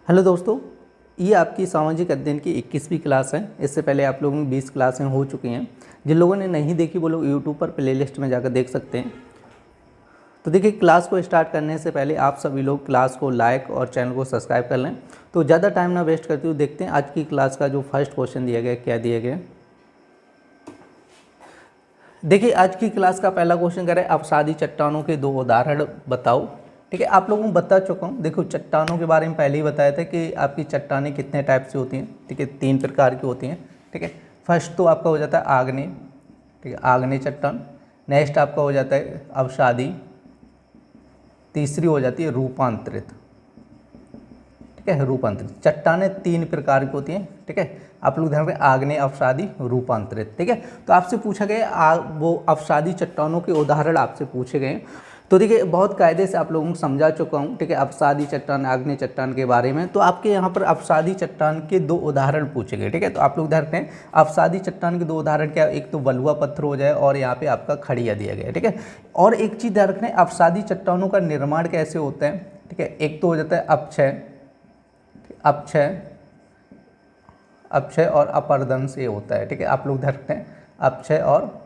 Hello दोस्तों, ये आपकी सामाजिक अध्ययन की 21वीं क्लास है। इससे पहले आप लोगों में 20 क्लासें हो चुकी हैं। जिन लोगों ने नहीं देखी वो लोग यूट्यूब पर प्लेलिस्ट में जाकर देख सकते हैं। तो देखिए, क्लास को स्टार्ट करने से पहले आप सभी लोग क्लास को लाइक और चैनल को सब्सक्राइब कर लें। तो ज़्यादा टाइम ना वेस्ट करते हुए देखते हैं आज की क्लास का जो फर्स्ट क्वेश्चन दिया गया क्या दिया गया। देखिए, आज की क्लास का पहला क्वेश्चन कह रहा है अवसादी चट्टानों के दो उदाहरण बताओ। ठीक है, आप लोगों को बता चुका हूँ। देखो, चट्टानों के बारे में पहले ही बताया था कि आपकी चट्टानें कितने टाइप से होती हैं। ठीक है, 3 प्रकार की होती हैं। ठीक है, फर्स्ट तो आपका हो जाता है आग्नेय। ठीक है, आग्नेय चट्टान। नेक्स्ट आपका हो जाता है अवसादी। तीसरी हो जाती है रूपांतरित। ठीक है, रूपांतरित चट्टानें 3 प्रकार की होती हैं। ठीक है, आप लोग ध्यान रखें, आग्नेय, अवसादी, रूपांतरित। ठीक है, तो आपसे पूछा गया वो अवसादी चट्टानों के उदाहरण आपसे पूछे गए। तो देखिए, बहुत कायदे से आप लोगों को समझा चुका हूँ। ठीक है, अवसादी चट्टान, आग्नेय चट्टान के बारे में। तो आपके यहाँ पर अवसादी चट्टान के 2 उदाहरण पूछे गए। ठीक है, तो आप लोग ध्यान रखें, अवसादी चट्टान के 2 उदाहरण क्या, एक तो बलुआ पत्थर हो जाए और यहाँ पे आपका खड़िया दिया गया है। ठीक है, और एक चीज़ ध्यान रखना, अवसादी चट्टानों का निर्माण कैसे होता है। ठीक है, एक तो हो जाता है अपक्षय और अपरदन से होता है। ठीक है, आप लोग ध्यान रखते हैं, अपक्षय और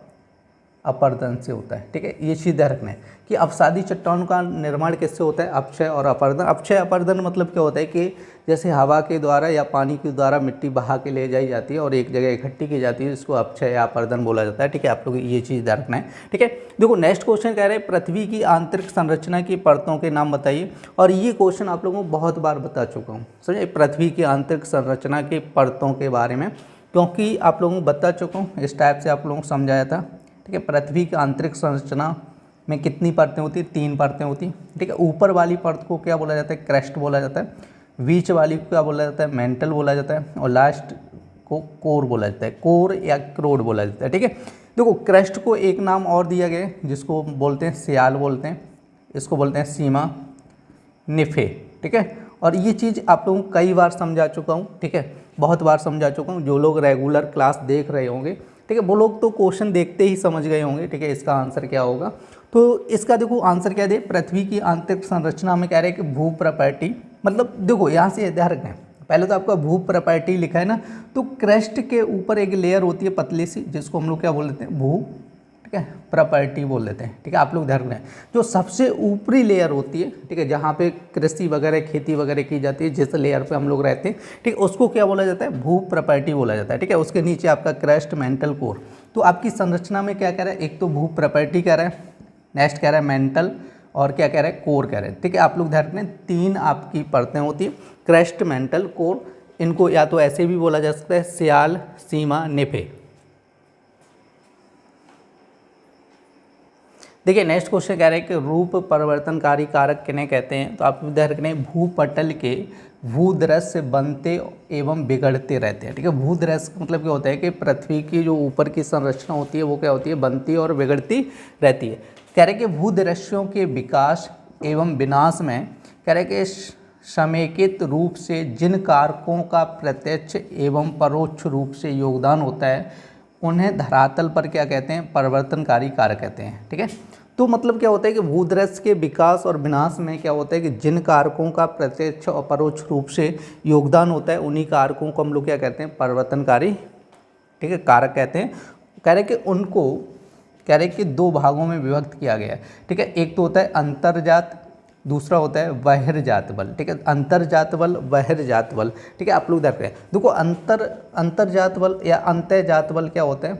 अपरदन से होता है। ठीक है, ये चीज़ ध्यान रखना है कि अवसादी चट्टानों का निर्माण किससे होता है, अपक्षय और अपरदन। अपक्षय अपरदन मतलब क्या होता है कि जैसे हवा के द्वारा या पानी के द्वारा मिट्टी बहा के ले जाई जाती है और एक जगह इकट्ठी की जाती है, इसको अपक्षय या अपरदन बोला जाता है। ठीक है, आप लोग ये चीज़ ध्यान रखना है। ठीक है, देखो नेक्स्ट क्वेश्चन कह रहे हैं पृथ्वी की आंतरिक संरचना की परतों के नाम बताइए। और ये क्वेश्चन आप लोगों को बहुत बार बता चुका हूँ, समझे, पृथ्वी की आंतरिक संरचना की परतों के बारे में, क्योंकि आप लोगों को बता चुका हूँ, इस टाइप से आप लोगों को समझाया था। ठीक है, पृथ्वी की आंतरिक संरचना में कितनी परतें होती हैं, 3 परतें होती हैं। ठीक है, ऊपर वाली परत को क्या बोला जाता है, क्रस्ट बोला जाता है। बीच वाली को क्या बोला जाता है, मेंटल बोला जाता है। और लास्ट को कोर बोला जाता है, कोर या क्रोड बोला जाता है। ठीक है, देखो क्रस्ट को एक नाम और दिया गया है जिसको बोलते हैं सियाल बोलते हैं, इसको बोलते हैं सीमा निफे। ठीक है, और ये चीज़ आप लोगों को कई बार समझा चुका हूँ। ठीक है, बहुत बार समझा चुका हूँ। जो लोग रेगुलर क्लास देख रहे होंगे, ठीक है, वो लोग तो क्वेश्चन देखते ही समझ गए होंगे। ठीक है, इसका आंसर क्या होगा। तो इसका देखो आंसर क्या दे, पृथ्वी की आंतरिक संरचना में कह रहे हैं कि भू प्रॉपर्टी, मतलब देखो यहाँ से ध्यान रखना, पहले तो आपका भू प्रॉपर्टी लिखा है ना, तो क्रस्ट के ऊपर एक लेयर होती है पतली सी, जिसको हम लोग क्या बोल देते हैं, भू, ठीक है, प्रॉपर्टी बोल देते हैं। ठीक है, आप लोग ध्यान रखना, जो सबसे ऊपरी लेयर होती है, ठीक है, जहाँ पे कृषि वगैरह खेती वगैरह की जाती है, जिस लेयर पे हम लोग रहते हैं, ठीक है, उसको क्या बोला जाता है, भू प्रॉपर्टी बोला जाता है। ठीक है, उसके नीचे आपका क्रस्ट, मेंटल, कोर। तो आपकी संरचना में क्या कह रहा है, एक तो भू प्रॉपर्टी कह रहा है, नेक्स्ट कह रहा है मेंटल, और क्या कह रहा है, कोर कह रहे हैं। ठीक है, आप लोग ध्यान रखना, 3 आपकी परतें होती हैं, क्रस्ट, मेंटल, कोर। इनको या तो ऐसे भी बोला जा सकता है, सियाल, सीमा, निफे। देखिए नेक्स्ट क्वेश्चन कह रहे हैं कि रूप परिवर्तनकारी कारक किन्हें कहते हैं। तो आप ध्यान रखना, भूपटल के भूदृश्य बनते एवं बिगड़ते रहते हैं। ठीक है, भूदृश्य मतलब क्या होता है कि पृथ्वी की जो ऊपर की संरचना होती है वो क्या होती है, बनती और बिगड़ती रहती है। कह रहे हैं कि भूदृश्यों के विकास एवं विनाश में कह रहे हैं कि समेकित रूप से जिन कारकों का प्रत्यक्ष एवं परोक्ष रूप से योगदान होता है, उन्हें धरातल पर क्या कहते हैं, परिवर्तनकारी कारक कहते हैं। ठीक है, तो मतलब क्या होता है कि भूदृश्य के विकास और विनाश में क्या होता है कि जिन कारकों का प्रत्यक्ष और परोक्ष रूप से योगदान होता है, उन्हीं कारकों को हम लोग क्या कहते हैं, परिवर्तनकारी, ठीक है, कारक कहते हैं। कह रहे कि उनको कह रहे कि 2 भागों में विभक्त किया गया है। ठीक है, एक तो होता है अंतर्जात, दूसरा होता है बहिर्जात बल। ठीक है, अंतर्जात बल, बहिर्जात बल। ठीक है, आप लोग देख रहे हैं, देखो अंतर्जात बल या अंतर्जात बल क्या होता है,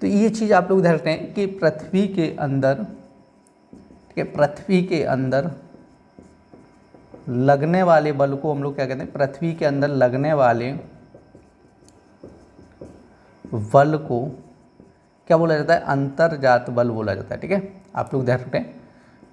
तो ये चीज़ आप लोग ध्यान रखें कि पृथ्वी के अंदर, ठीक है, पृथ्वी के अंदर लगने वाले बल को हम लोग क्या कहते हैं, पृथ्वी के अंदर लगने वाले बल को क्या बोला जाता है, अंतर्जात बल बोला जाता है। ठीक है, आप लोग ध्यान रखें,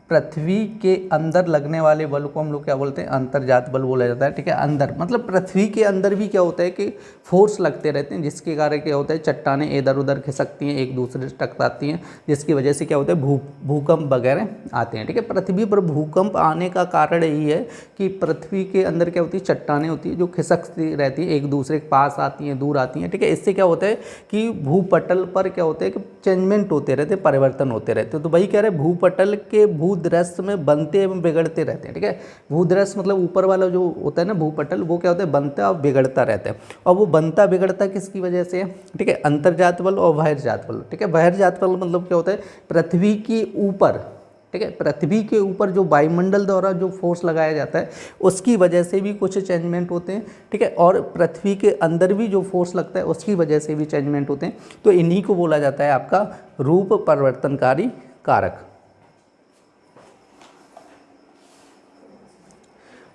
पृथ्वी के अंदर लगने वाले बल को हम लोग क्या बोलते हैं, अंतर्जात बल बोला जाता है। ठीक है, अंदर मतलब पृथ्वी के अंदर भी क्या होता है कि फोर्स लगते रहते हैं, जिसके कारण क्या होता है, चट्टानें इधर उधर खिसकती हैं, एक दूसरे से टकराती हैं, जिसकी वजह से क्या होता है, भूकंप वगैरह आते हैं। ठीक है, पृथ्वी पर भूकंप आने का कारण यही है कि पृथ्वी के अंदर क्या होती है, चट्टानें होती है जो खिसकती रहती हैं, एक दूसरे के पास आती हैं, दूर आती हैं। ठीक है, इससे क्या होता है कि भूपटल पर क्या होता है कि चेंजमेंट होते रहते, परिवर्तन होते रहते। तो वही कह रहे हैं, भूपटल के भू भूदृश्य में बनते एवं बिगड़ते रहते हैं। ठीक है, भूदृश्य मतलब ऊपर वाला जो होता है ना भूपटल, वो क्या होता है, बनता और बिगड़ता रहता है। और वो बनता बिगड़ता किसकी वजह से है? ठीक है, अंतर्जात बल और बहिर्जात बल। ठीक है, बहिर्जात बल मतलब क्या होता है, पृथ्वी के ऊपर, ठीक है, पृथ्वी के ऊपर जो वायुमंडल द्वारा जो फोर्स लगाया जाता है उसकी वजह से भी कुछ चेंजमेंट होते हैं। ठीक है, और पृथ्वी के अंदर भी जो फोर्स लगता है उसकी वजह से भी चेंजमेंट होते हैं। तो इन्हीं को बोला जाता है आपका रूप परिवर्तनकारी कारक।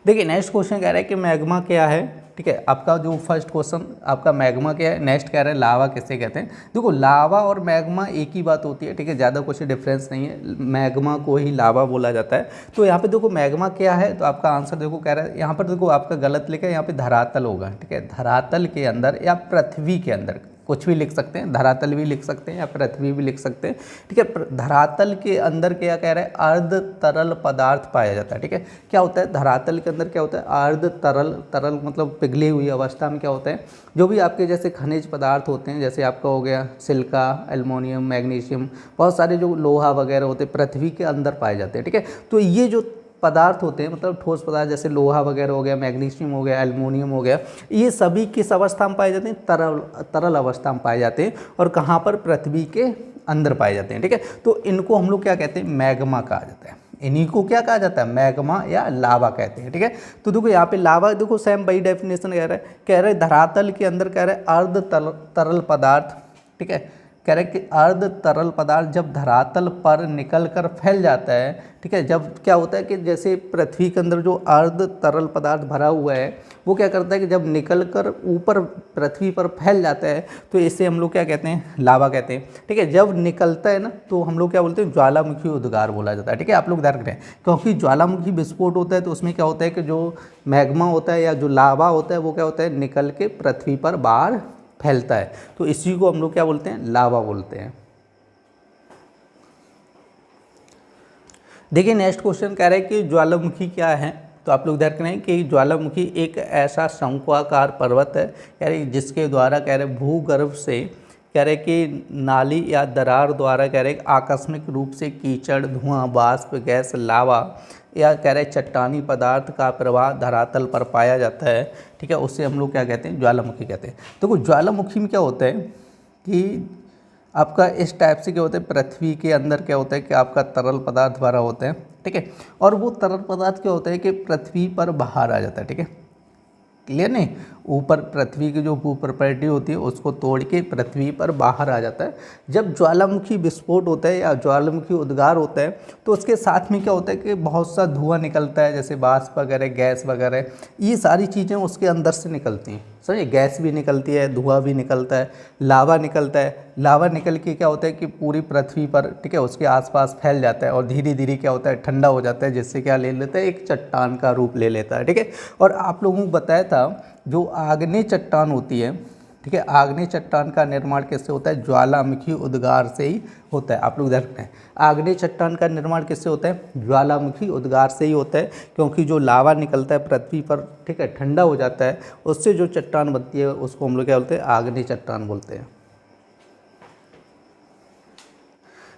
देखिए नेक्स्ट क्वेश्चन कह रहा है कि मैग्मा क्या है। ठीक है, आपका जो फर्स्ट क्वेश्चन आपका मैग्मा क्या है, नेक्स्ट कह रहा है लावा किसे कहते हैं। देखो लावा और मैग्मा एक ही बात होती है। ठीक है, ज़्यादा कुछ डिफरेंस नहीं है, मैग्मा को ही लावा बोला जाता है। तो यहाँ पे देखो मैग्मा क्या है, तो आपका आंसर देखो कह रहा है, यहाँ पर देखो आपका गलत लिखा है, यहाँ पे धरातल होगा। ठीक है, धरातल के अंदर या पृथ्वी के अंदर, कुछ भी लिख सकते हैं, धरातल भी लिख सकते हैं या पृथ्वी भी लिख सकते हैं। ठीक है, धरातल के अंदर क्या कह रहा है, अर्ध तरल पदार्थ पाया जाता है। ठीक है, क्या होता है धरातल के अंदर, क्या होता है अर्ध तरल, तरल मतलब पिघली हुई अवस्था में क्या होता है, जो भी आपके जैसे खनिज पदार्थ होते हैं, जैसे आपका हो गया सिलिका, एल्युमिनियम, मैग्नीशियम, बहुत सारे जो लोहा वगैरह होते हैं पृथ्वी के अंदर पाए जाते हैं। ठीक है, तो ये जो पदार्थ होते हैं मतलब ठोस पदार्थ, जैसे लोहा वगैरह हो गया, मैग्नीशियम हो गया, एल्युमिनियम हो गया, ये सभी किस अवस्था में पाए जाते हैं, तरल अवस्था में पाए जाते हैं। और कहाँ पर, पृथ्वी के अंदर पाए जाते हैं। ठीक है, तो इनको हम लोग क्या कहते हैं, मैग्मा कहा जाता है। इन्हीं को क्या कहा जाता है, मैग्मा या लावा कहते हैं। ठीक है, तो देखो यहाँ पे लावा देखो सेम वही डेफिनेशन कह रहे धरातल के अंदर कह रहे अर्ध तरल पदार्थ। ठीक है, कह रहे कि अर्ध तरल पदार्थ जब धरातल पर निकल कर फैल जाता है। ठीक है, जब क्या होता है कि जैसे पृथ्वी के अंदर जो अर्ध तरल पदार्थ भरा हुआ है वो क्या करता है कि जब निकल कर ऊपर पृथ्वी पर फैल जाता है तो इसे हम लोग क्या कहते हैं, लावा कहते हैं। ठीक है, जब निकलता है ना तो हम लोग क्या बोलते हैं, ज्वालामुखी उद्गार बोला जाता है। ठीक है, आप लोग ध्यान रखें, क्योंकि ज्वालामुखी विस्फोट होता है तो उसमें क्या होता है कि जो मैग्मा होता है या जो लावा होता है वो क्या होता है, निकल के पृथ्वी पर बाहर फैलता है। तो इसी को हम लोग क्या बोलते हैं, लावा बोलते हैं। देखिए नेक्स्ट क्वेश्चन कह रहा है कि ज्वालामुखी क्या है। तो आप लोग ध्यान रखें कि ज्वालामुखी एक ऐसा शंक्वाकार पर्वत है, कह रहे जिसके द्वारा कह रहे भूगर्भ से कह रहे कि नाली या दरार द्वारा कह रहे आकस्मिक रूप से कीचड़, धुआं, वाष्प, गैस, लावा या कह रहे चट्टानी पदार्थ का प्रवाह धरातल पर पाया जाता है। ठीक है, उससे हम लोग क्या कहते हैं, ज्वालामुखी कहते हैं। तो ज्वालामुखी में क्या होता है कि आपका इस टाइप से क्या होता है, पृथ्वी के अंदर क्या होता है कि आपका तरल पदार्थ भरा होता है। ठीक है, और वो तरल पदार्थ क्या होता है कि पृथ्वी पर बाहर आ जाता है। ठीक है, क्लियर नहीं, ऊपर पृथ्वी की जो भू प्रॉपर्टी होती है उसको तोड़ के पृथ्वी पर बाहर आ जाता है। जब ज्वालामुखी विस्फोट होता है या ज्वालामुखी उद्गार होता है तो उसके साथ में क्या होता है कि बहुत सा धुआं निकलता है, जैसे वाष्प वगैरह, गैस वगैरह, ये सारी चीज़ें उसके अंदर से निकलती हैं। समझिए, गैस भी निकलती है, धुआं भी निकलता है, लावा निकलता है। लावा निकल के क्या होता है कि पूरी पृथ्वी पर, ठीक है, उसके आसपास फैल जाता है और धीरे धीरे क्या होता है, ठंडा हो जाता है, जिससे क्या ले लेता है, एक चट्टान का रूप ले लेता है। ठीक है, और आप लोगों को बताया था जो आग्नेय चट्टान होती है, ठीक है, आग्नेय चट्टान का निर्माण किससे होता है, ज्वालामुखी उद्गार से ही होता है। आप लोग ध्यान रखें, आग्नेय चट्टान का निर्माण किससे होता है, ज्वालामुखी उद्गार से ही होता है, क्योंकि जो लावा निकलता है पृथ्वी पर, ठीक है, ठंडा हो जाता है, उससे जो चट्टान बनती है उसको हम लोग क्या बोलते हैं, आग्नेय चट्टान बोलते हैं।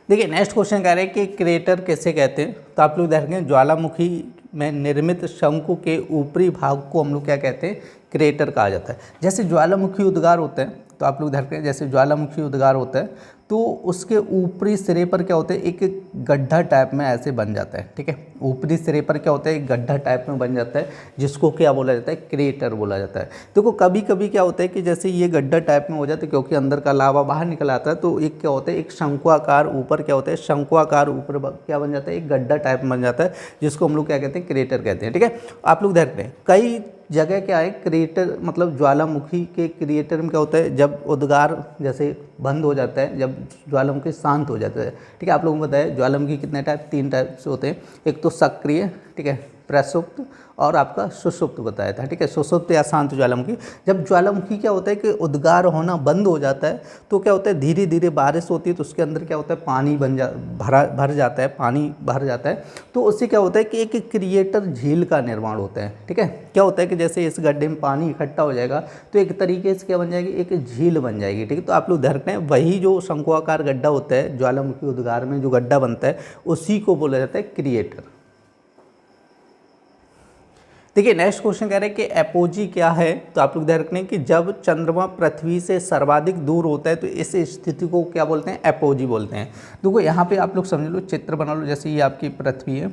देखिए नेक्स्ट क्वेश्चन कह रहे हैं कि क्रेटर कैसे कहते हैं। तो आप लोग देखेंगे ज्वालामुखी में निर्मित शंकु के ऊपरी भाग को हम लोग क्या कहते हैं, क्रेटर कहा जाता है। जैसे ज्वालामुखी उद्गार होता है, तो आप लोग ध्यान रखें, जैसे ज्वालामुखी उद्गार होता है तो उसके ऊपरी सिरे पर क्या होता है, एक गड्ढा टाइप में ऐसे बन जाता है। ठीक है, ऊपरी सिरे पर क्या होता है, एक गड्ढा टाइप में बन जाता है, जिसको क्या बोला जाता है, क्रेटर बोला जाता है। देखो कभी कभी क्या होता है कि जैसे ये गड्ढा टाइप में हो जाता है क्योंकि अंदर का लावा बाहर निकल आता है, तो एक क्या होता है, एक शंक्वाकार ऊपर क्या होता है, शंक्वाकार ऊपर क्या बन जाता है, एक गड्ढा टाइप में बन जाता है, जिसको हम लोग क्या कहते हैं, क्रेटर कहते हैं। ठीक है, आप लोग ध्यान रखें, कई जगह क्या है, क्रेटर मतलब ज्वालामुखी के क्रिएटर में क्या होता है, जब उद्गार जैसे बंद हो जाता है, जब ज्वालामुखी शांत हो जाता है। ठीक है, आप लोगों को बताया ज्वालामुखी कितने टाइप, 3 टाइप से होते हैं। एक तो सक्रिय, ठीक है, प्रसुप्त और आपका सुषुप्त बताया था, ठीक है। सुषुप्त या शांत ज्वालामुखी, जब ज्वालामुखी क्या होता है कि उद्गार होना बंद हो जाता है तो क्या होता है, धीरे धीरे बारिश होती है तो उसके अंदर क्या होता है, पानी भर जाता है, पानी भर जाता है। तो उससे क्या होता है कि एक क्रिएटर झील का निर्माण होता है, ठीक है। क्या होता है कि जैसे इस गड्ढे में पानी इकट्ठा हो जाएगा तो एक तरीके से क्या बन जाएगी, एक झील बन जाएगी, ठीक है। तो आप लोग ध्यान रखें, वही जो शंकुआकार गड्ढा होता है ज्वालामुखी उद्गार में जो गड्ढा बनता है उसी को बोला जाता है क्रिएटर। देखिए नेक्स्ट क्वेश्चन कह रहे हैं कि एपोजी क्या है, तो आप लोग ध्यान रखना कि जब चंद्रमा पृथ्वी से सर्वाधिक दूर होता है तो इस स्थिति को क्या बोलते हैं, एपोजी बोलते हैं। देखो यहाँ पे आप लोग समझ लो, चित्र बना लो, जैसे ये आपकी पृथ्वी है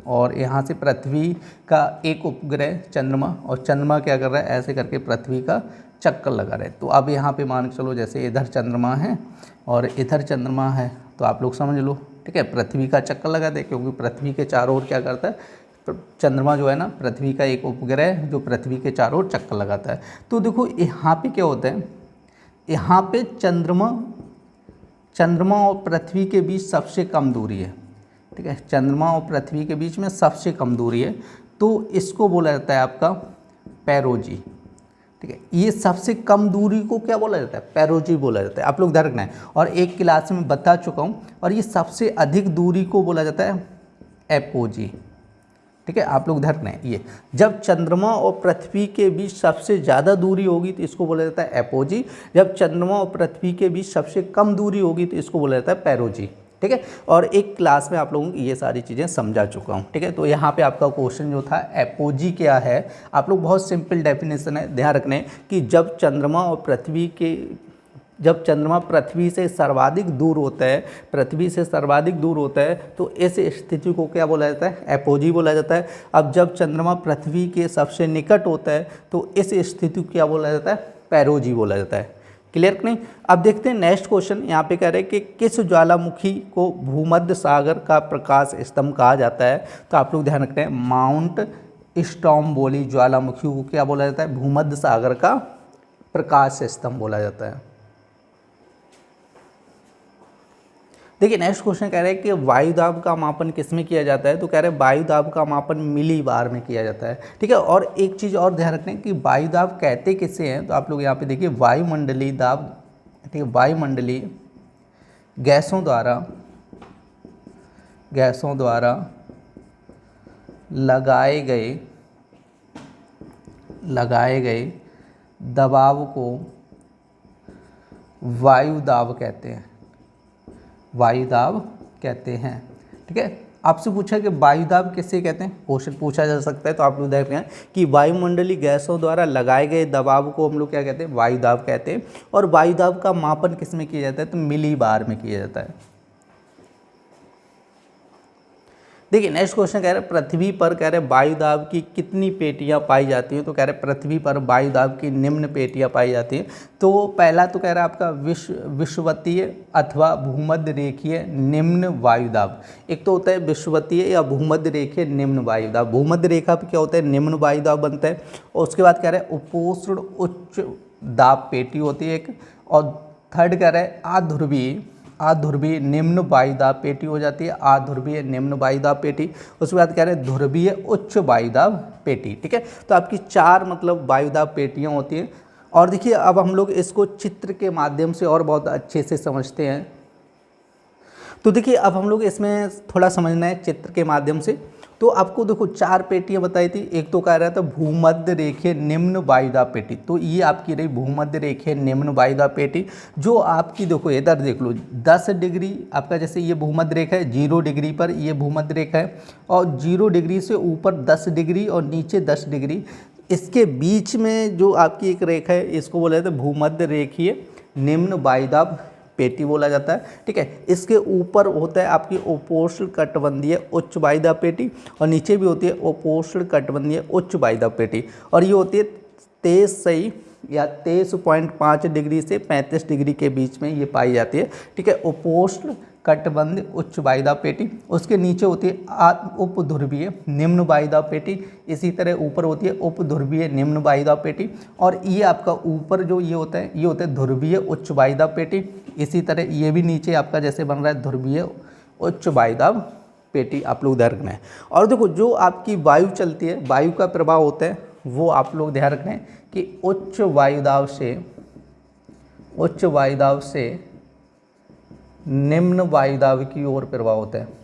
और यहाँ से पृथ्वी का एक उपग्रह चंद्रमा, और चंद्रमा क्या कर रहा है, ऐसे करके पृथ्वी का चक्कर लगा रहे। तो अब यहाँ पे मान के चलो जैसे इधर चंद्रमा है और इधर चंद्रमा है, तो आप लोग समझ लो, ठीक है, पृथ्वी का चक्कर लगा दे, क्योंकि पृथ्वी के चारों ओर क्या करता है, चंद्रमा जो है ना, पृथ्वी का एक उपग्रह जो पृथ्वी के चारों ओर चक्कर लगाता है। तो देखो यहाँ पे क्या होता है, यहाँ पे चंद्रमा और पृथ्वी के बीच सबसे कम दूरी है, ठीक है, चंद्रमा और पृथ्वी के बीच में सबसे कम दूरी है, तो इसको बोला जाता है आपका पेरोजी, ठीक है। ये सबसे कम दूरी को क्या बोला जाता है, पेरोजी बोला जाता है, आप लोग ध्यान रखना है। और एक क्लास में बता चुका हूँ, और ये सबसे अधिक दूरी को बोला जाता है एपोजी, ठीक है। आप लोग ध्यान रखना है, ये जब चंद्रमा और पृथ्वी के बीच सबसे ज़्यादा दूरी होगी तो इसको बोला जाता है एपोजी, जब चंद्रमा और पृथ्वी के बीच सबसे कम दूरी होगी तो इसको बोला जाता है पेरोजी, ठीक है। और एक क्लास में आप लोगों को ये सारी चीज़ें समझा चुका हूँ, ठीक है। तो यहाँ पे आपका क्वेश्चन जो था एपोजी क्या है, आप लोग बहुत सिंपल डेफिनेशन है, ध्यान रखने कि जब चंद्रमा पृथ्वी से सर्वाधिक दूर होता है, तो इस स्थिति को क्या बोला जाता है, एपोजी बोला जाता है। अब जब चंद्रमा पृथ्वी के सबसे निकट होता है तो इस स्थिति को क्या बोला जाता है, पेरोजी बोला जाता है। क्लियर नहीं। अब देखते हैं नेक्स्ट क्वेश्चन, यहाँ पे कह रहे हैं कि किस ज्वालामुखी को भूमध्य सागर का प्रकाश स्तंभ कहा जाता है, तो आप लोग ध्यान रखते हैं माउंट स्टोम्बोली ज्वालामुखी को क्या बोला जाता है, भूमध्य सागर का प्रकाश स्तंभ बोला जाता है। देखिए नेक्स्ट क्वेश्चन कह रहे हैं कि वायुदाब का मापन किस में किया जाता है, तो कह रहे हैं वायुदाब का मापन मिलीबार में किया जाता है, ठीक है। और एक चीज़ और ध्यान रखना है कि वायुदाब कहते किसे हैं, तो आप लोग यहाँ पे देखिए वायुमंडलीय दाब, ठीक है, वायुमंडलीय गैसों द्वारा लगाए गए दबाव को वायुदाब कहते हैं, ठीक है। आपसे पूछा कि वायुदाब किसे कहते हैं, क्वेश्चन पूछा जा सकता है, तो आप लोग देख रहे हैं कि वायुमंडलीय गैसों द्वारा लगाए गए दबाव को हम लोग क्या कहते हैं, वायुदाब कहते हैं। और वायुदाब का मापन किस में किया जाता है, तो मिलीबार में किया जाता है। देखिए नेक्स्ट क्वेश्चन कह रहे हैं पृथ्वी पर कह रहे हैं वायुदाब की कितनी पेटियां पाई जाती हैं, तो कह रहे हैं पृथ्वी पर वायुदाब की निम्न पेटियां पाई जाती हैं। तो पहला तो कह रहा है आपका विषुवतीय अथवा भूमध्य रेखीय निम्न वायुदाब, एक तो होता है विषुवतीय या भूमध्य रेखीय निम्न वायुदाब, भूमध्य रेखा पर क्या होता है, निम्न वायुदाब बनता है। और उसके बाद कह रहे हैं उपोष्ण उच्च दाब पेटी होती है एक, और थर्ड कह रहा है अध्रुवीय निम्न वायुदाब पेटी हो जाती है, अध्रुवीय निम्न वायुदाब पेटी। उसके बाद कह रहे हैं ध्रुवीय उच्च वायुदाब पेटी, ठीक है। तो आपकी 4 मतलब वायुदाब पेटियां होती हैं। और देखिए अब हम लोग इसको चित्र के माध्यम से और बहुत अच्छे से समझते हैं। तो देखिए अब हम लोग इसमें थोड़ा समझना है चित्र के माध्यम से। तो आपको देखो 4 पेटियां बताई थी, एक तो कह रहा था भूमध्य रेखीय निम्न वायुदाब पेटी, तो ये आपकी रही भूमध्य रेखीय निम्न वायुदाब पेटी, जो आपकी देखो इधर देख लो 10 डिग्री आपका, जैसे ये भूमध्य रेखा है 0 डिग्री पर ये भूमध्य रेखा है, और 0 डिग्री से ऊपर 10 डिग्री और नीचे 10 डिग्री, इसके बीच में जो आपकी एक रेखा है इसको बोला जाता है भूमध्य रेखीय निम्न वायुदाब पेटी बोला जाता है, ठीक है। इसके ऊपर होता है आपकी उपोष्ण कटिबंधीय उच्च वायुदाब पेटी, और नीचे भी होती है उपोष्ण कटिबंधीय उच्च वायुदाब पेटी, और ये होती है 23.5 डिग्री से 35 डिग्री के बीच में ये पाई जाती है, ठीक है, उपोष्ण कटिबंधीय उच्च वायुदाब पेटी। उसके नीचे होती है उपध्रुवीय निम्न वायुदाब पेटी, इसी तरह ऊपर होती है उपध्रुवीय निम्न वायुदाब पेटी, और ये आपका ऊपर जो ये होता है ध्रुवीय उच्च वायुदाब पेटी। इसी तरह ये भी नीचे आपका जैसे बन रहा है ध्रुवीय उच्च वायुदाब पेटी आप लोग ध्यान रखना है। और देखो जो आपकी वायु चलती है, वायु का प्रभाव होता है वो आप लोग ध्यान रखना है कि उच्च वायुदाब से निम्न वायुदाब की ओर प्रभाव होता है।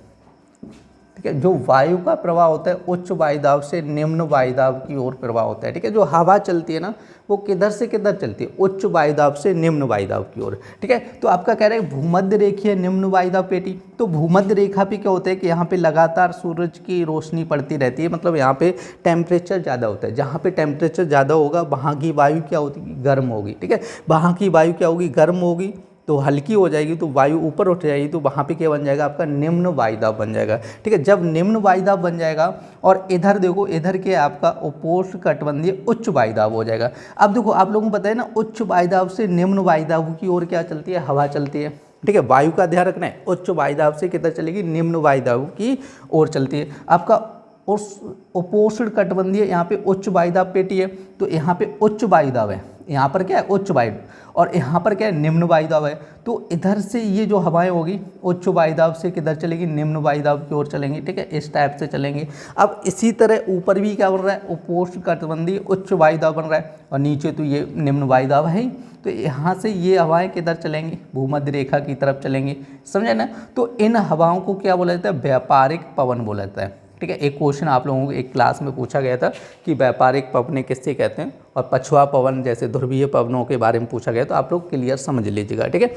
ठीक है, जो वायु का प्रवाह होता है उच्च वायुदाब से निम्न वायुदाब की ओर प्रवाह होता है। ठीक है, जो हवा चलती है ना वो किधर से किधर चलती है, उच्च वायुदाब से निम्न वायुदाब की ओर। ठीक है, तो आपका कह रहे हैं भूमध्य रेखीय निम्न वायुदाब पेटी। तो भूमध्य रेखा पे क्या होता है कि यहाँ पे लगातार सूरज की रोशनी पड़ती रहती है, मतलब यहाँ पे टेम्परेचर ज़्यादा होता है। जहाँ पे टेम्परेचर ज़्यादा होगा वहाँ की वायु क्या होती है, गर्म होगी। ठीक है, वहाँ की वायु क्या होगी, गर्म होगी, तो हल्की हो जाएगी, तो वायु ऊपर उठ जाएगी, तो वहाँ पे क्या बन जाएगा, आपका निम्न वायुदाब बन जाएगा। ठीक है, जब निम्न वायुदाब बन जाएगा और इधर देखो, इधर के आपका उपोष्ण कटिबंधीय उच्च वायुदाब हो जाएगा। अब देखो आप लोगों को पता है ना, उच्च वायुदाब से निम्न वायुदाब की ओर क्या चलती है, हवा चलती है। ठीक है, वायु का ध्यान रखना है, उच्च वायुदाब से किधर चलेगी, निम्न वायुदाब की ओर चलती है। आपका उस उपोष्ण कटिबंधीय यहाँ पे उच्च वायुदाब पेटी है, तो यहाँ पे उच्च वायुदाब है, यहाँ पर क्या है उच्च वायु, और यहाँ पर क्या है निम्न वायुदाब है। तो इधर से ये जो हवाएं होगी उच्च वायुदाब से किधर चलेगी, निम्न वायुदाब की ओर चलेंगी। ठीक है, इस टाइप से चलेंगे। अब इसी तरह ऊपर भी क्या बन रहा है, उपोष्ण कटिबंधीय उच्च वायुदाब बन रहा है, और नीचे तो ये निम्न वायुदाब है ही। तो यहाँ से ये हवाएं किधर चलेंगी, भूमध्य रेखा की तरफ चलेंगी, समझे ना। तो इन हवाओं को क्या बोला जाता है, व्यापारिक पवन बोला जाता है। ठीक है, एक क्वेश्चन आप लोगों को एक क्लास में पूछा गया था कि व्यापारिक पवनें किससे कहते हैं, और पछुआ पवन जैसे ध्रुवीय पवनों के बारे में पूछा गया, तो आप लोग क्लियर समझ लीजिएगा। ठीक है,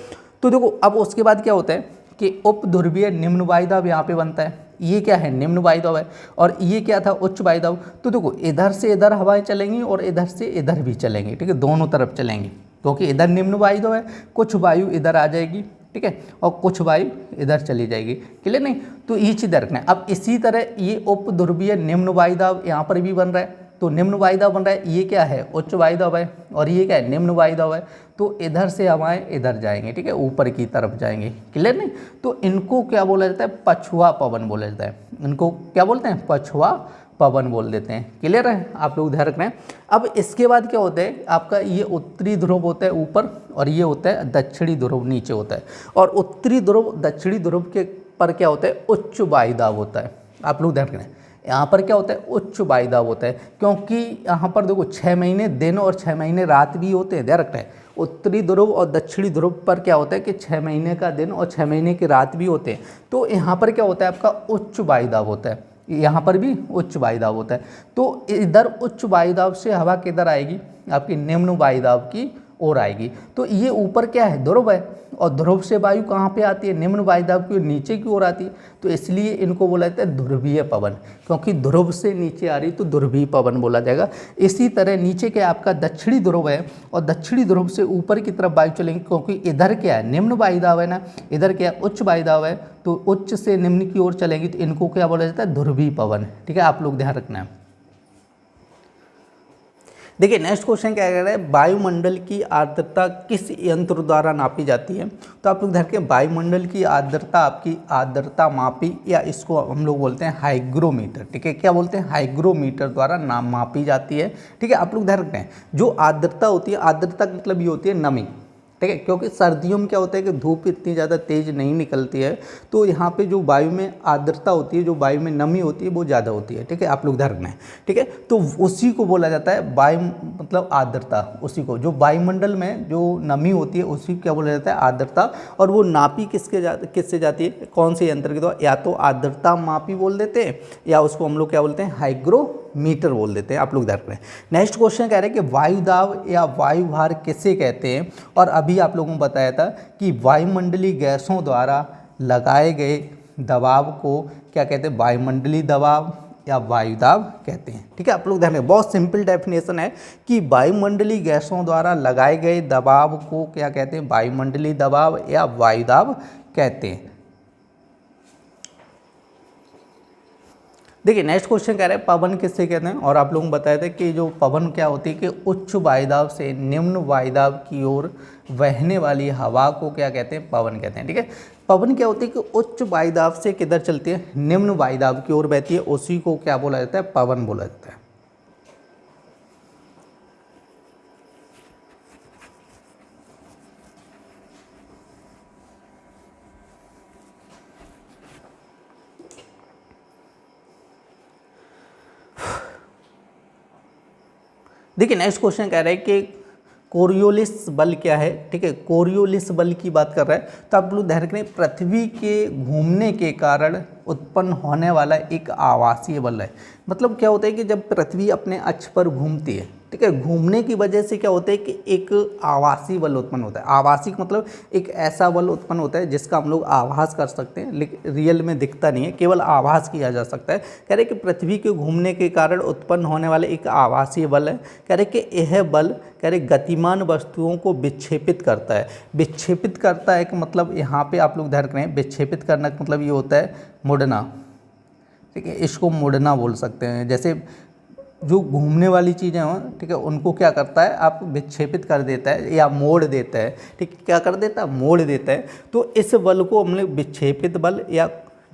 तो देखो अब उसके बाद क्या होता है कि उप ध्रुवीय निम्न वायुदाब यहाँ पे बनता है। ये क्या है, निम्न वायुदाब है, और ये क्या था, उच्च वायुदाब। तो देखो इधर से इधर हवाएं चलेंगी और इधर से इधर भी चलेंगी। ठीक है, दोनों तरफ चलेंगी, क्योंकि इधर निम्न वायुदाब है, कुछ वायु इधर आ जाएगी। ठीक है, और कुछ वायु इधर चली जाएगी, क्लियर नहीं। तो ये चीज़ रखना है। अब इसी तरह ये उप ध्रुवीय निम्न वायुदाब यहाँ पर भी बन रहा है, तो निम्न वायुदाब बन रहा है, ये क्या है, उच्च वायुदाब है, और ये क्या है, निम्न वायुदाब है। तो इधर से हवाएं इधर जाएंगे, ठीक है, ऊपर की तरफ जाएंगे, क्लियर नहीं। तो इनको क्या बोला जाता है, पछुआ पवन बोला जाता है। इनको क्या बोलते हैं, पछुआ पवन बोल देते हैं, क्लियर है, आप लोग ध्यान रखना है। अब इसके बाद क्या होता है, आपका ये उत्तरी ध्रुव होता है ऊपर, और ये होता है दक्षिणी ध्रुव नीचे होता है। और उत्तरी ध्रुव दक्षिणी ध्रुव के पर क्या होता है, उच्च वायुदाब होता है। आप लोग ध्यान रखना है, यहाँ पर क्या होता है, उच्च वायुदाब होता है, क्योंकि यहाँ पर देखो 6 महीने दिन और 6 महीने रात भी होते हैं, ध्यान रखना है। उत्तरी ध्रुव और दक्षिणी ध्रुव पर क्या होता है कि 6 महीने का दिन और 6 महीने की रात भी होते हैं। तो यहाँ पर क्या होता है, आपका उच्च वायुदाब होता है, यहाँ पर भी उच्च वायुदाब होता है। तो इधर उच्च वायुदाब से हवा किधर आएगी, आपकी निम्न वायुदाब की ओर आएगी। तो ये ऊपर क्या है, ध्रुव है, और ध्रुव से वायु कहाँ पे आती है, निम्न वायुदाब की नीचे की ओर आती है। तो इसलिए इनको बोला जाता है ध्रुवीय पवन, क्योंकि ध्रुव से नीचे आ रही तो ध्रुवीय पवन बोला जाएगा। इसी तरह नीचे क्या आपका दक्षिणी ध्रुव है, और दक्षिणी ध्रुव से ऊपर की तरफ वायु चलेंगी, क्योंकि इधर क्या है, निम्न वायुदाब है ना, इधर क्या है, उच्च वायुदाब है। तो उच्च से निम्न की ओर चलेंगी, तो इनको क्या बोला जाता है, ध्रुवीय पवन। ठीक है, आप लोग ध्यान रखना है। देखिए नेक्स्ट क्वेश्चन क्या कह रहा है, वायुमंडल की आर्द्रता किस यंत्र द्वारा नापी जाती है। तो आप लोग ध्यान रखें, वायुमंडल की आर्द्रता आपकी आर्द्रता मापी, या इसको हम लोग बोलते हैं हाइग्रोमीटर। ठीक है, क्या बोलते हैं, हाइग्रोमीटर द्वारा मापी जाती है। ठीक है, आप लोग ध्यान रखते हैं, जो आर्द्रता होती है, आर्द्रता का मतलब ये होती है नमी। ठीक है, क्योंकि सर्दियों में क्या होता है कि धूप इतनी ज़्यादा तेज़ नहीं निकलती है, तो यहाँ पे जो वायु में आर्द्रता होती है, जो वायु में नमी होती है, वो ज़्यादा होती है। ठीक है, आप लोग ध्यान रखना है। ठीक है, तो उसी को बोला जाता है वायु, मतलब आर्द्रता, उसी को जो वायुमंडल में जो नमी होती है उसी को क्या बोला जाता है, आर्द्रता। और वो नापी किससे जाती है, कौन से यंत्र के द्वारा, या तो आर्द्रता मापी बोल देते हैं, या उसको हम लोग क्या बोलते हैं, हाइग्रोमीटर बोल देते हैं। आप लोग ध्यान रखें। नेक्स्ट क्वेश्चन कह रहे हैं कि वायुदाब या वायुभार किसे कहते हैं। और अभी आप लोगों को बताया था कि वायुमंडलीय गैसों द्वारा लगाए गए दबाव को क्या कहते हैं, वायुमंडलीय दबाव या वायुदाब कहते हैं। ठीक है, आप लोग ध्यान रखें, बहुत सिंपल डेफिनेशन है कि वायुमंडलीय गैसों द्वारा लगाए गए दबाव को क्या कहते हैं, वायुमंडलीय दबाव या वायुदाब कहते हैं। देखिए नेक्स्ट क्वेश्चन कह रहे हैं पवन किससे कहते हैं। और आप लोगों को बताया था कि जो पवन क्या होती है कि उच्च वायुदाब से निम्न वायुदाब की ओर बहने वाली हवा को क्या कहते हैं, पवन कहते हैं। ठीक है, पवन क्या होती है कि उच्च वायुदाब से किधर चलती है, निम्न वायुदाब की ओर बहती है, उसी को क्या बोला जाता है, पवन बोला जाता है। देखिए नेक्स्ट क्वेश्चन कह रहा है कि कोरियोलिस बल क्या है। ठीक है, कोरियोलिस बल की बात कर रहा है। तो आप लोग ध्यान रखें, पृथ्वी के घूमने के कारण उत्पन्न होने वाला एक आवासीय बल है। मतलब क्या होता है कि जब पृथ्वी अपने अक्ष पर घूमती है, ठीक है, घूमने की वजह से क्या होता है कि एक आवासीय बल उत्पन्न होता है। आवासीय मतलब एक ऐसा बल उत्पन्न होता है जिसका हम लोग आभास कर सकते हैं, लेकिन रियल में दिखता नहीं है, केवल आभास किया जा सकता है। कह रहे कि पृथ्वी के घूमने के कारण उत्पन्न होने वाला एक आवासीय बल है। कह रहे कि यह बल कह रहे गतिमान वस्तुओं को विक्षेपित करता है। विक्षेपित करता है कि मतलब यहाँ पे आप लोग ध्यान रखें, विक्षेपित करना का मतलब ये होता है मुड़ना। ठीक है, इसको मुड़ना बोल सकते हैं। जैसे जो घूमने वाली चीज़ें हों, ठीक है, उनको क्या करता है, आप विक्षेपित कर देता है या मोड़ देता है। ठीक है, क्या कर देता है, मोड़ देता है। तो इस बल को हमने विक्षेपित बल या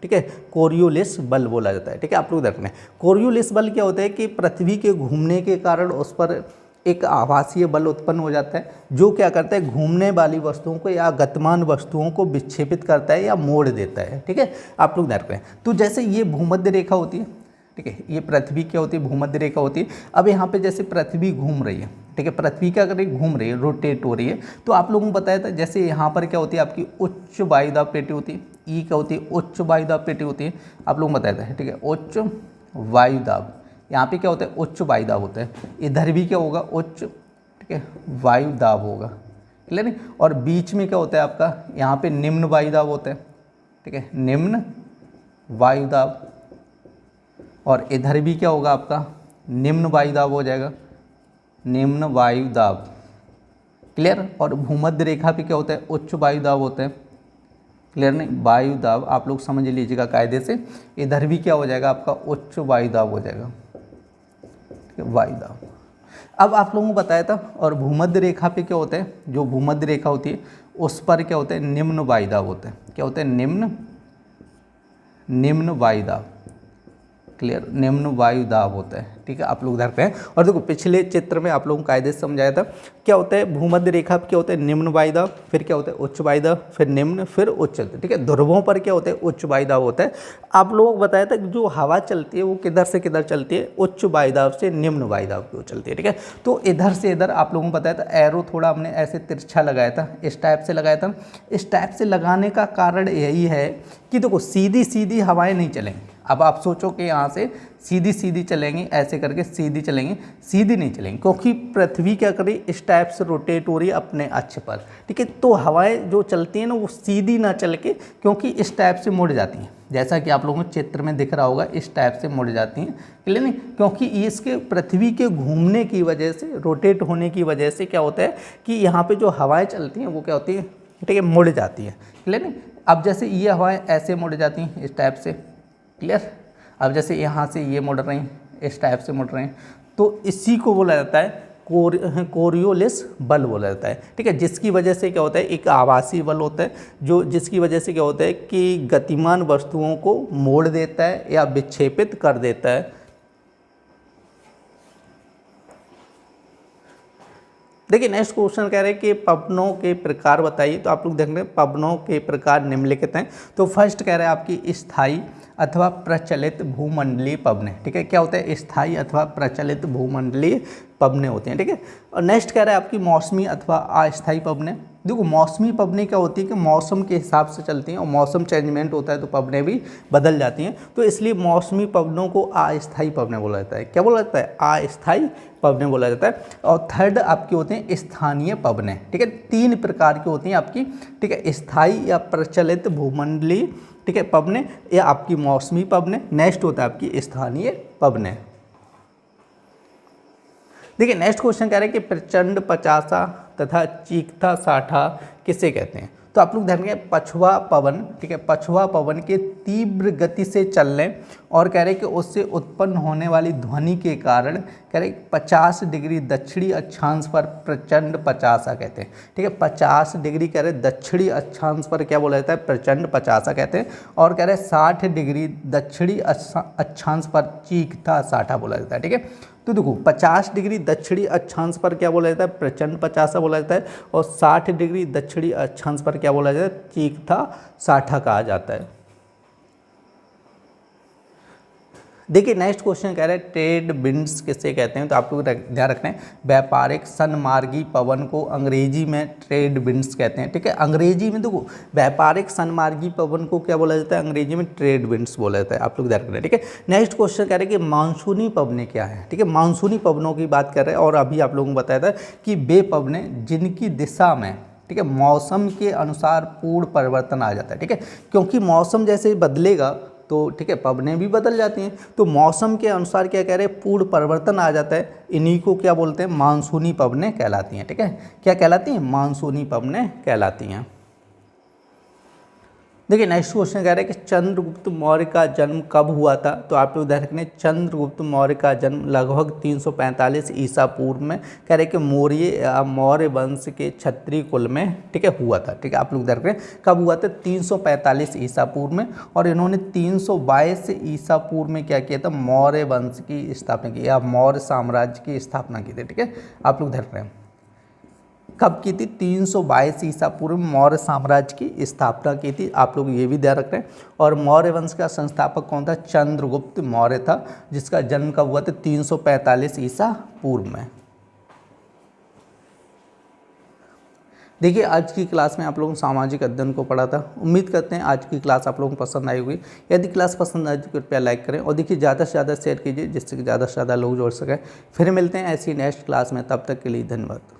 ठीक है कोरियोलिस बल बोला जाता है। ठीक है, आप लोग देखना है कोरियोलिस बल क्या होता है कि पृथ्वी के घूमने के कारण उस पर एक आभासीय बल उत्पन्न हो जाता है, जो क्या करता है घूमने वाली वस्तुओं को या गतिमान वस्तुओं को विक्षेपित करता है या मोड़ देता है। ठीक है, आप लोग ध्यान रखें। तो जैसे ये भूमध्य रेखा होती है, ठीक है, ये पृथ्वी क्या होती है, भूमध्य रेखा होती है। अब यहाँ पे जैसे पृथ्वी घूम रही है, ठीक है, पृथ्वी क्या कर रही है, घूम रही है, रोटेट हो रही है। तो आप लोगों को बताया था जैसे यहाँ पर क्या होती है, आपकी उच्च वायुदाब पेटी होती है। ई क्या होती है, उच्च वायुदाब पेटी होती है, आप लोगों को बताया था। ठीक है, उच्च वायुदाब, यहाँ पे क्या होता है, उच्च वायुदाब होता है। इधर भी क्या होगा, उच्च, ठीक है, वायुदाब होगा, क्लियर नहीं। और बीच में क्या होता है आपका, यहाँ पे निम्न वायुदाब होता है। ठीक है, निम्न वायुदाब। और इधर भी क्या होगा आपका, निम्न वायुदाब हो जाएगा, निम्न वायुदाब, क्लियर। और भूमध्य रेखा पे क्या होता है, उच्च वायुदाब होता है, क्लियर नहीं, वायुदाब आप लोग समझ लीजिएगा कायदे से। इधर भी क्या हो जाएगा आपका, उच्च वायुदाब हो जाएगा, वायुदाब। अब आप लोगों को बताया था। और भूमध्य रेखा पे क्या होता है, जो भूमध्य रेखा होती है उस पर क्या होता है, निम्न वायुदाब होता है। क्या होता है, निम्न वायुदाब, क्लियर, निम्न वायुदाब होता है। ठीक है, आप लोग ध्यान रखें। और देखो पिछले चित्र में आप लोगों को कायदे से समझाया था क्या होता है, भूमध्य रेखा क्या होता है, निम्न वायुदाब, फिर क्या होता है, उच्च वायुदाब, फिर निम्न, फिर उच्च। ठीक है, ध्रुवों पर क्या होता है, उच्च वायुदाब होता है। आप लोगों को बताया था कि जो हवा चलती है वो किधर से किधर चलती है, उच्च वायुदाब से निम्न वायुदाब की ओर चलती है। ठीक है, तो इधर से इधर आप लोगों को बताया था, एरो थोड़ा हमने ऐसे तिरछा लगाया था, इस टाइप से लगाया था। इस टाइप से लगाने का कारण यही है कि देखो सीधी सीधी हवाएं नहीं चलेंगी। अब आप सोचो कि यहाँ से सीधी सीधी चलेंगी, ऐसे करके सीधी चलेंगी, सीधी नहीं चलेंगी, क्योंकि पृथ्वी क्या कर रही है, इस टाइप से रोटेट हो रही है अपने अक्ष पर। ठीक है, तो हवाएं जो चलती हैं ना वो सीधी ना चल के, क्योंकि इस टाइप से मुड़ जाती हैं, जैसा कि आप लोगों को चित्र में दिख रहा होगा, इस टाइप से मुड़ जाती हैं, क्लियर नहीं। क्योंकि इसके पृथ्वी के घूमने की वजह से, रोटेट होने की वजह से क्या होता है कि यहाँ पर जो हवाएँ चलती हैं वो क्या होती हैं, ठीक है, मुड़ जाती हैं, क्लियर नहीं। अब जैसे ये हवाएँ ऐसे मुड़ जाती हैं इस टाइप से, क्लियर। अब जैसे यहाँ से ये मुड़ रही हैं, इस टाइप से मुड़ रहे हैं, तो इसी को बोला जाता है कोरियोलिस बल बोला जाता है। ठीक है, जिसकी वजह से क्या होता है, एक आभासी बल होता है, जो जिसकी वजह से क्या होता है कि गतिमान वस्तुओं को मोड़ देता है या विक्षेपित कर देता है। देखिए नेक्स्ट क्वेश्चन कह रहे हैं कि पवनों के प्रकार बताइए। तो आप लोग देख रहे हैं पवनों के प्रकार निम्नलिखित हैं। तो फर्स्ट कह रहे हैं आपकी स्थायी अथवा प्रचलित भूमंडलीय पवनें। ठीक है, क्या होता है, स्थायी अथवा प्रचलित भूमंडलीय पवनें होती हैं। ठीक है, और नेक्स्ट कह रहा है आपकी मौसमी अथवा अस्थायी पवनें। देखो मौसमी पवनें क्या होती है कि मौसम के हिसाब से चलती हैं, और मौसम चेंजमेंट होता है तो पवनें भी बदल जाती हैं, तो इसलिए मौसमी पवनों को अस्थायी पवनें बोला जाता है। क्या बोला जाता है, अस्थायी पवनें बोला जाता है। और थर्ड आपकी होते हैं स्थानीय पवनें। ठीक है, तीन प्रकार की होती हैं आपकी। ठीक है, स्थायी या प्रचलित भूमंडलीय, ठीक है, पवनें, या आपकी मौसमी पवनें। नेक्स्ट होता है आपकी स्थानीय पवनें। देखिए नेक्स्ट क्वेश्चन कह रहे हैं कि प्रचंड पचासा तथा चीखता साठा किसे कहते हैं। तो आप लोग ध्यान रखें, पछुआ पवन, ठीक है, पछुआ पवन के तीव्र गति से चलने और कह रहे हैं कि उससे उत्पन्न होने वाली ध्वनि के कारण कह रहे 50 डिग्री दक्षिणी अक्षांश पर प्रचंड पचासा कहते हैं। ठीक है, 50 डिग्री कह रहे दक्षिणी अक्षांश पर क्या बोला जाता है, प्रचंड पचासा कहते हैं। और कह रहे 60 डिग्री दक्षिणी अक्षांश पर चीखता साठा बोला जाता है। ठीक है, तो देखो 50 डिग्री दक्षिणी अक्षांश पर क्या बोला जाता है, प्रचंड पचासा बोला जाता है, और 60 डिग्री दक्षिणी अक्षांश पर क्या बोला जाता है, चीखता साठा कहा जाता है। देखिए नेक्स्ट क्वेश्चन कह रहा है ट्रेड विंड्स किसे कहते हैं, तो आप लोग ध्यान रखना है व्यापारिक सन्मार्गी पवन को अंग्रेजी में ट्रेड विंड्स कहते हैं। ठीक है, अंग्रेजी में देखो व्यापारिक सन्मार्गी पवन को क्या बोला जाता है, अंग्रेजी में ट्रेड विंड्स बोला जाता है, आप लोग ध्यान रखना है। ठीक है, नेक्स्ट क्वेश्चन कह रहे हैं कि मानसूनी पवनें क्या है। ठीक है, मानसूनी पवनों की बात कर रहे हैं और अभी आप लोगों को बताया था कि वे पवनें जिनकी दिशा में ठीक है मौसम के अनुसार पूर्ण परिवर्तन आ जाता है। ठीक है, क्योंकि मौसम जैसे बदलेगा तो ठीक है पवनें भी बदल जाती हैं, तो मौसम के अनुसार क्या कह रहे हैं पूर्ण परिवर्तन आ जाता है, इन्हीं को क्या बोलते हैं मानसूनी पवनें कहलाती हैं। ठीक है, क्या कहलाती हैं, मानसूनी पवनें कहलाती हैं। देखिए नेक्स्ट क्वेश्चन कह रहा है कि चंद्रगुप्त मौर्य का जन्म कब हुआ था, तो आप लोग ध्यान रखना है चंद्रगुप्त मौर्य का जन्म लगभग 345 ईसा पूर्व में कह रहे हैं कि मौर्य वंश के क्षत्रिय कुल में ठीक है हुआ था। ठीक है, आप लोग ध्यान रखें कब हुआ था, 345 ईसा पूर्व में, और इन्होंने 322 ईसा पूर्व में क्या किया था, मौर्य वंश की स्थापना की या मौर्य साम्राज्य की स्थापना की थी। ठीक है, आप लोग ध्यान रखें कब की थी, 322 ईसा पूर्व में मौर्य साम्राज्य की स्थापना की थी, आप लोग ये भी ध्यान रख रहे हैं। और मौर्य वंश का संस्थापक कौन था, चंद्रगुप्त मौर्य था, जिसका जन्म कब हुआ था, 345 ईसा पूर्व में। देखिए आज की क्लास में आप लोगों ने सामाजिक अध्ययन को पढ़ा था, उम्मीद करते हैं आज की क्लास आप लोगों को पसंद आई होगी। यदि क्लास पसंद आए तो कृपया लाइक करें और देखिए ज़्यादा से ज़्यादा शेयर कीजिए जिससे कि ज़्यादा से ज़्यादा लोग जुड़ सकें। फिर मिलते हैं ऐसी नेक्स्ट क्लास में, तब तक के लिए धन्यवाद।